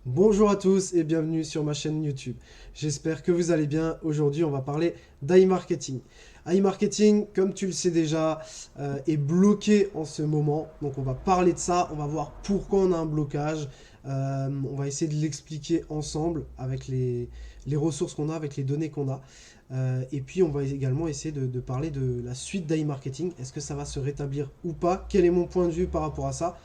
Bonjour à tous et bienvenue sur ma chaîne YouTube. J'espère que vous allez bien. Aujourd'hui, on va parler d'iMarketing. iMarketing, comme tu le sais déjà, est bloqué en ce moment. Donc on va parler de ça, on va voir pourquoi on a un blocage. On va essayer de l'expliquer ensemble avec les ressources qu'on a, avec les données qu'on a. Et puis on va également essayer de parler de la suite d'iMarketing. Est-ce que ça va se rétablir ou pas? Quel est mon point de vue par rapport à ça?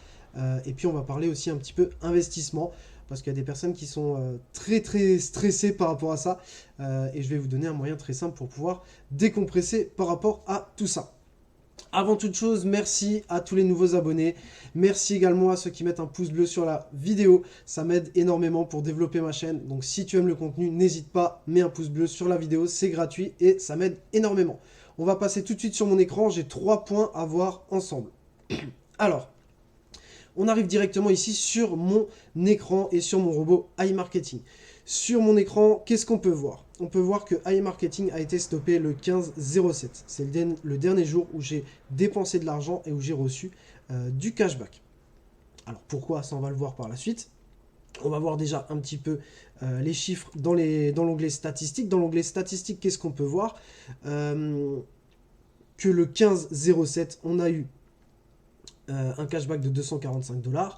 Et puis on va parler aussi un petit peu investissement parce qu'il y a des personnes qui sont très stressées par rapport à ça. Et je vais vous donner un moyen très simple pour pouvoir décompresser par rapport à tout ça. Avant toute chose, merci à tous les nouveaux abonnés. Merci également à ceux qui mettent un pouce bleu sur la vidéo. Ça m'aide énormément pour développer ma chaîne. Donc si tu aimes le contenu, n'hésite pas, mets un pouce bleu sur la vidéo. C'est gratuit et ça m'aide énormément. On va passer tout de suite sur mon écran. J'ai 3 points à voir ensemble. Alors, on arrive directement ici sur mon écran et sur mon robot iMarketing. Sur mon écran, qu'est-ce qu'on peut voir? On peut voir que iMarketing a été stoppé le 15/07. C'est le dernier jour où j'ai dépensé de l'argent et où j'ai reçu du cashback. Alors pourquoi? Ça, on va le voir par la suite. On va voir déjà un petit peu les chiffres dans l'onglet statistiques. Dans l'onglet statistiques, qu'est-ce qu'on peut voir? Que le 15/07, on a eu un cashback de 245 $.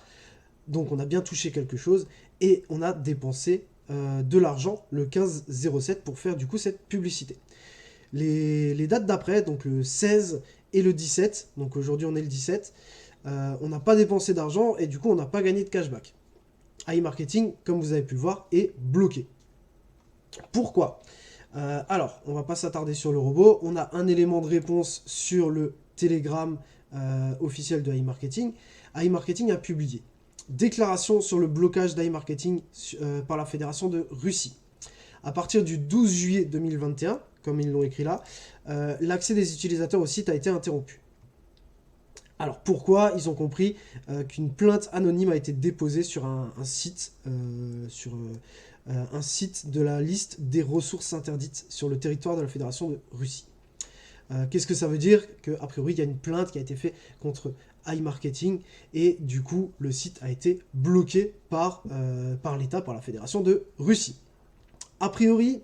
Donc on a bien touché quelque chose et on a dépensé de l'argent le 15/07 pour faire du coup cette publicité. Les dates d'après, donc le 16 et le 17, donc aujourd'hui on est le 17, on n'a pas dépensé d'argent et du coup on n'a pas gagné de cashback. iMarketing, comme vous avez pu le voir, est bloqué. Pourquoi? Alors, on va pas s'attarder sur le robot. On a un élément de réponse sur le Telegram officiel de iMarketing. iMarketing a publié déclaration sur le blocage d'iMarketing par la Fédération de Russie. À partir du 12 juillet 2021, comme ils l'ont écrit là, l'accès des utilisateurs au site a été interrompu. Alors pourquoi? Ils ont compris qu'une plainte anonyme a été déposée sur un site, un site de la liste des ressources interdites sur le territoire de la Fédération de Russie. Qu'est-ce que ça veut dire? Qu'a priori, il y a une plainte qui a été faite contre iMarketing et du coup, le site a été bloqué par l'État, par la Fédération de Russie. A priori,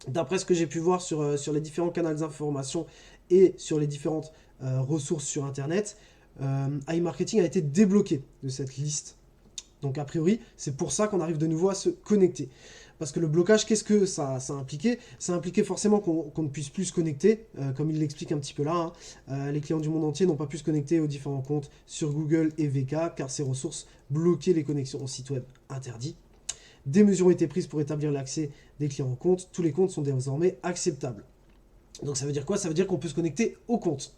d'après ce que j'ai pu voir sur les différents canaux d'information et sur les différentes ressources sur Internet, iMarketing a été débloqué de cette liste. Donc a priori, c'est pour ça qu'on arrive de nouveau à se connecter. Parce que le blocage, qu'est-ce que ça impliquait? Ça impliquait forcément qu'on ne puisse plus se connecter, comme il l'explique un petit peu là. Les clients du monde entier n'ont pas pu se connecter aux différents comptes sur Google et VK, car ces ressources bloquaient les connexions au site web interdit. Des mesures ont été prises pour établir l'accès des clients au compte. Tous les comptes sont désormais acceptables. Donc ça veut dire quoi? Ça veut dire qu'on peut se connecter au compte.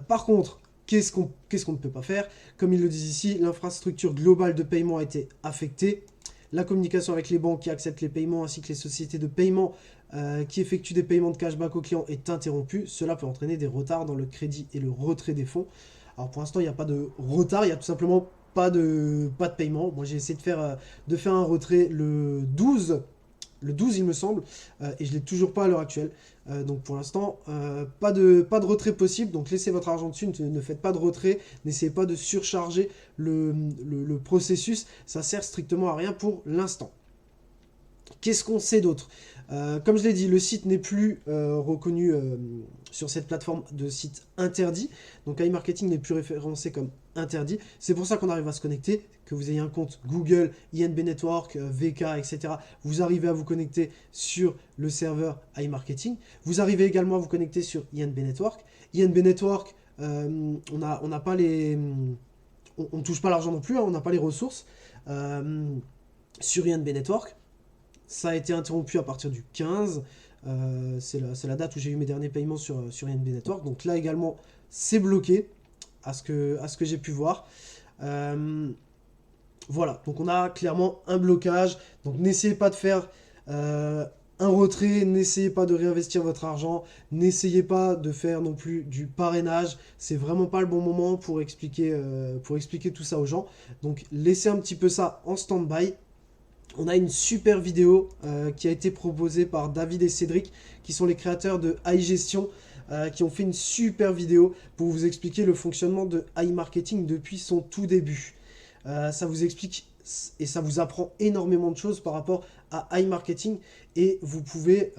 Par contre, qu'est-ce qu'on ne peut pas faire? Comme ils le disent ici, l'infrastructure globale de paiement a été affectée. La communication avec les banques qui acceptent les paiements ainsi que les sociétés de paiement qui effectuent des paiements de cashback aux clients est interrompue. Cela peut entraîner des retards dans le crédit et le retrait des fonds. Alors pour l'instant, il n'y a pas de retard, il y a tout simplement pas de paiement. Moi, j'ai essayé de faire un retrait le 12 il me semble, et je ne l'ai toujours pas à l'heure actuelle. Donc pour l'instant, pas de retrait possible, donc laissez votre argent dessus, ne faites pas de retrait, n'essayez pas de surcharger le processus, ça sert strictement à rien pour l'instant. Qu'est-ce qu'on sait d'autre? Comme je l'ai dit, le site n'est plus reconnu sur cette plateforme de site interdit. Donc iMarketing n'est plus référencé comme interdit. C'est pour ça qu'on arrive à se connecter, que vous ayez un compte Google, INB Network, VK, etc. Vous arrivez à vous connecter sur le serveur iMarketing. Vous arrivez également à vous connecter sur INB Network. INB Network, on n'a pas les... On ne touche pas l'argent non plus, hein, on n'a pas les ressources sur INB Network. Ça a été interrompu à partir du 15. C'est la date où j'ai eu mes derniers paiements sur INB Network. Donc là également, c'est bloqué à ce que j'ai pu voir. Voilà, donc on a clairement un blocage. Donc n'essayez pas de faire un retrait, n'essayez pas de réinvestir votre argent, n'essayez pas de faire non plus du parrainage. C'est vraiment pas le bon moment pour expliquer tout ça aux gens. Donc laissez un petit peu ça en stand-by. On a une super vidéo qui a été proposée par David et Cédric, qui sont les créateurs de iGestion, qui ont fait une super vidéo pour vous expliquer le fonctionnement de iMarketing depuis son tout début. Ça vous explique et ça vous apprend énormément de choses par rapport à iMarketing, et vous pouvez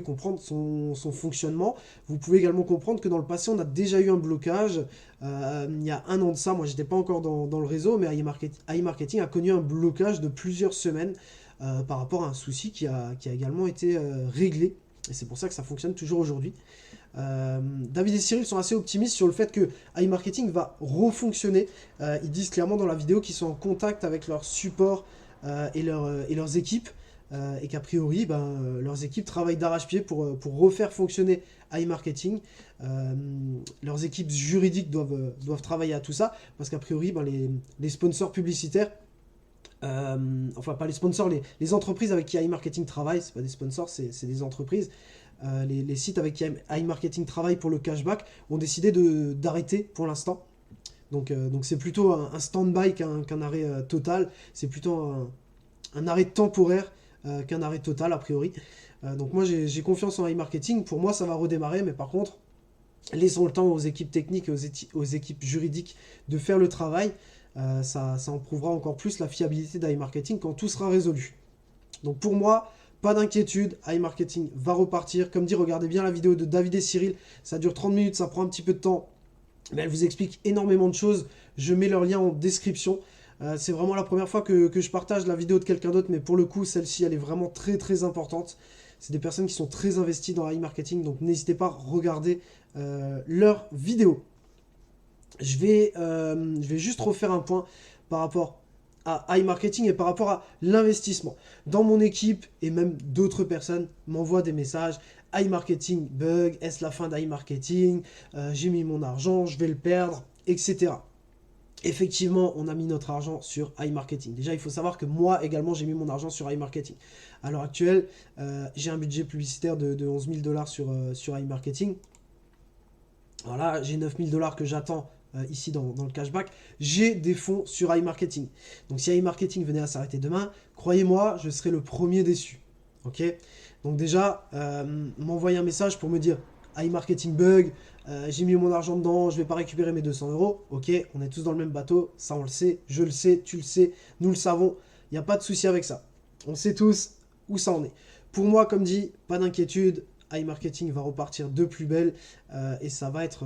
comprendre son fonctionnement. Vous pouvez également comprendre que dans le passé, on a déjà eu un blocage. Il y a un an de ça, moi j'étais pas encore dans le réseau, mais iMarketing a connu un blocage de plusieurs semaines par rapport à un souci qui a également été réglé. Et c'est pour ça que ça fonctionne toujours aujourd'hui. David et Cyril sont assez optimistes sur le fait que iMarketing va refonctionner. Ils disent clairement dans la vidéo qu'ils sont en contact avec leur support et leurs équipes, et qu'a priori, leurs équipes travaillent d'arrache-pied pour refaire fonctionner iMarketing. Leurs équipes juridiques doivent travailler à tout ça, parce qu'a priori, les sponsors publicitaires, enfin pas les sponsors, les entreprises avec qui iMarketing travaille, c'est pas des sponsors, c'est des entreprises. Les sites avec qui iMarketing travaille pour le cashback ont décidé d'arrêter pour l'instant. Donc c'est plutôt un stand-by qu'un arrêt total. C'est plutôt un arrêt temporaire qu'un arrêt total a priori. Donc moi j'ai confiance en iMarketing. Pour moi ça va redémarrer, mais par contre laissons le temps aux équipes techniques et aux équipes juridiques de faire le travail. Ça en prouvera encore plus la fiabilité d'iMarketing quand tout sera résolu. Donc pour moi, pas d'inquiétude, iMarketing va repartir. Comme dit, regardez bien la vidéo de David et Cyril, ça dure 30 minutes, ça prend un petit peu de temps, mais elle vous explique énormément de choses. Je mets leur lien en description. C'est vraiment la première fois que je partage la vidéo de quelqu'un d'autre, mais pour le coup, celle-ci, elle est vraiment très très importante. C'est des personnes qui sont très investies dans iMarketing, donc n'hésitez pas à regarder leurs vidéos. Je vais juste refaire un point par rapport à iMarketing et par rapport à l'investissement. Dans mon équipe, et même d'autres personnes m'envoient des messages: iMarketing bug, est-ce la fin d'iMarketing, j'ai mis mon argent, je vais le perdre, etc. Effectivement, on a mis notre argent sur iMarketing. Déjà, il faut savoir que moi également, j'ai mis mon argent sur iMarketing. À l'heure actuelle, j'ai un budget publicitaire de 11 000 $ sur iMarketing. Voilà, j'ai 9 000 $ que j'attends ici dans le cashback. J'ai des fonds sur iMarketing. Donc si iMarketing venait à s'arrêter demain, croyez-moi, je serais le premier déçu. Ok? Donc déjà, m'envoyer un message pour me dire iMarketing bug, j'ai mis mon argent dedans, je vais pas récupérer mes 200 €. Ok, on est tous dans le même bateau, ça on le sait, je le sais, tu le sais, nous le savons, il n'y a pas de souci avec ça. On sait tous où ça en est. Pour moi, comme dit, pas d'inquiétude, iMarketing va repartir de plus belle, et ça va être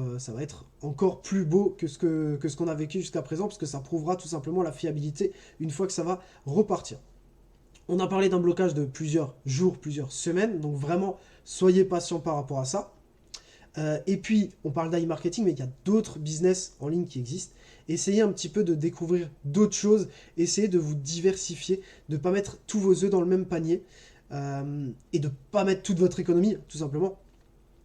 encore plus beau que ce qu'on a vécu jusqu'à présent, parce que ça prouvera tout simplement la fiabilité une fois que ça va repartir. On a parlé d'un blocage de plusieurs jours, plusieurs semaines, donc vraiment soyez patient par rapport à ça. Et puis on parle d'iMarketing, mais il y a d'autres business en ligne qui existent. Essayez un petit peu de découvrir d'autres choses, essayez de vous diversifier, de ne pas mettre tous vos œufs dans le même panier, et de ne pas mettre toute votre économie, tout simplement.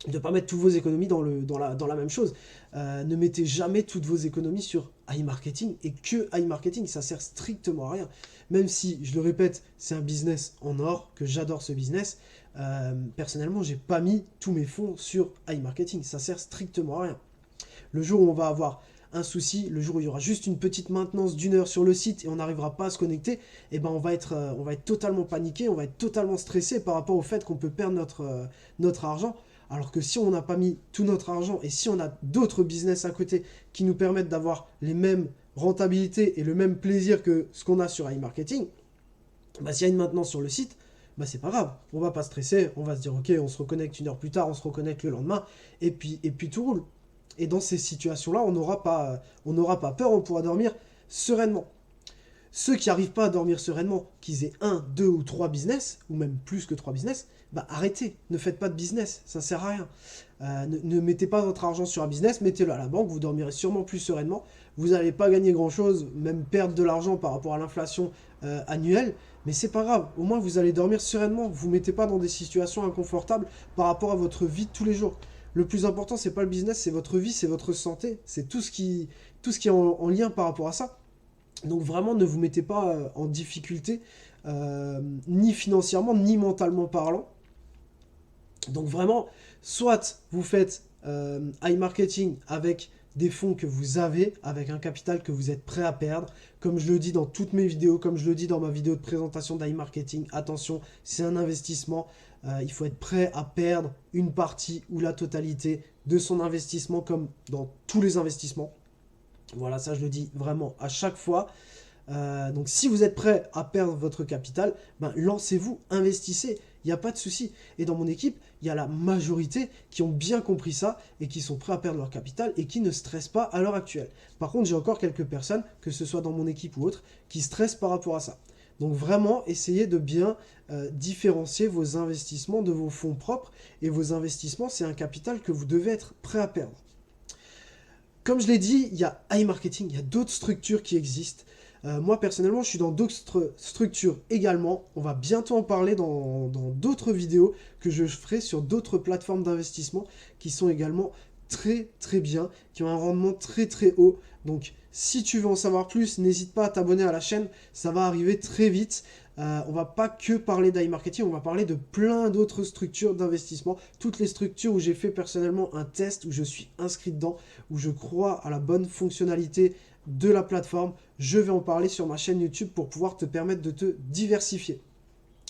De ne pas mettre toutes vos économies dans la même chose. Ne mettez jamais toutes vos économies sur iMarketing et que iMarketing, ça sert strictement à rien. Même si, je le répète, c'est un business en or, que j'adore ce business, personnellement, j'ai pas mis tous mes fonds sur iMarketing, ça sert strictement à rien. Le jour où on va avoir un souci, le jour où il y aura juste une petite maintenance d'1 heure sur le site et on n'arrivera pas à se connecter, eh ben on va être totalement paniqué, on va être totalement stressé par rapport au fait qu'on peut perdre notre argent. Alors que si on n'a pas mis tout notre argent et si on a d'autres business à côté qui nous permettent d'avoir les mêmes rentabilités et le même plaisir que ce qu'on a sur iMarketing, bah, s'il y a une maintenance sur le site, bah, c'est pas grave, on va pas stresser, on va se dire ok, on se reconnecte 1 heure plus tard, on se reconnecte le lendemain, et puis tout roule. Et dans ces situations-là, on n'aura pas peur, on pourra dormir sereinement. Ceux qui n'arrivent pas à dormir sereinement, qu'ils aient 1, 2 ou 3 business, ou même plus que 3 business, bah arrêtez, ne faites pas de business, ça sert à rien. Ne mettez pas votre argent sur un business, mettez-le à la banque, vous dormirez sûrement plus sereinement, vous n'allez pas gagner grand-chose, même perdre de l'argent par rapport à l'inflation annuelle, mais c'est pas grave, au moins vous allez dormir sereinement, vous ne mettez pas dans des situations inconfortables par rapport à votre vie de tous les jours. Le plus important, c'est pas le business, c'est votre vie, c'est votre santé, c'est tout ce qui est en lien par rapport à ça. Donc vraiment, ne vous mettez pas en difficulté, ni financièrement, ni mentalement parlant. Donc vraiment, soit vous faites iMarketing avec des fonds que vous avez, avec un capital que vous êtes prêt à perdre. Comme je le dis dans toutes mes vidéos, comme je le dis dans ma vidéo de présentation d'iMarketing, attention, c'est un investissement. Il faut être prêt à perdre une partie ou la totalité de son investissement, comme dans tous les investissements. Voilà, ça je le dis vraiment à chaque fois. Donc si vous êtes prêt à perdre votre capital, ben, lancez-vous, investissez, il n'y a pas de souci. Et dans mon équipe, il y a la majorité qui ont bien compris ça et qui sont prêts à perdre leur capital et qui ne stressent pas à l'heure actuelle. Par contre, j'ai encore quelques personnes, que ce soit dans mon équipe ou autre, qui stressent par rapport à ça. Donc vraiment, essayez de bien différencier vos investissements de vos fonds propres. Et vos investissements, c'est un capital que vous devez être prêt à perdre. Comme je l'ai dit, il y a iMarketing, il y a d'autres structures qui existent. Moi, personnellement, je suis dans d'autres structures également. On va bientôt en parler dans d'autres vidéos que je ferai sur d'autres plateformes d'investissement qui sont également très très bien, qui ont un rendement très très haut. Donc, si tu veux en savoir plus, n'hésite pas à t'abonner à la chaîne, ça va arriver très vite. On va pas que parler d'iMarketing, on va parler de plein d'autres structures d'investissement. Toutes les structures où j'ai fait personnellement un test, où je suis inscrit dedans, où je crois à la bonne fonctionnalité de la plateforme, je vais en parler sur ma chaîne YouTube pour pouvoir te permettre de te diversifier.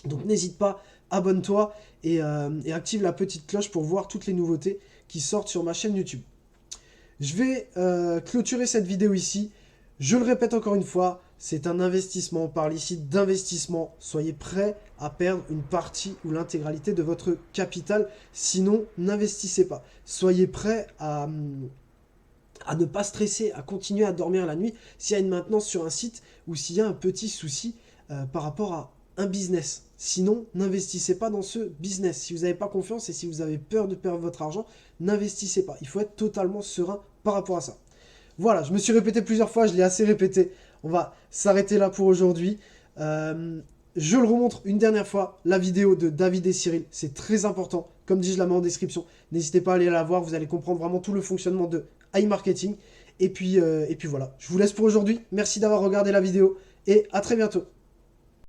Donc n'hésite pas, abonne-toi et active la petite cloche pour voir toutes les nouveautés qui sortent sur ma chaîne YouTube. Je vais clôturer cette vidéo ici. Je le répète encore une fois, c'est un investissement. On parle ici d'investissement. Soyez prêts à perdre une partie ou l'intégralité de votre capital. Sinon, n'investissez pas. Soyez prêts à ne pas stresser, à continuer à dormir la nuit s'il y a une maintenance sur un site ou s'il y a un petit souci par rapport à un business. Sinon, n'investissez pas dans ce business. Si vous n'avez pas confiance et si vous avez peur de perdre votre argent, n'investissez pas. Il faut être totalement serein par rapport à ça. Voilà, je me suis répété plusieurs fois, je l'ai assez répété. On va s'arrêter là pour aujourd'hui. Je le remontre une dernière fois, la vidéo de David et Cyril, c'est très important. Comme dit, je la mets en description. N'hésitez pas à aller la voir, vous allez comprendre vraiment tout le fonctionnement de iMarketing. Et puis voilà, je vous laisse pour aujourd'hui. Merci d'avoir regardé la vidéo et à très bientôt.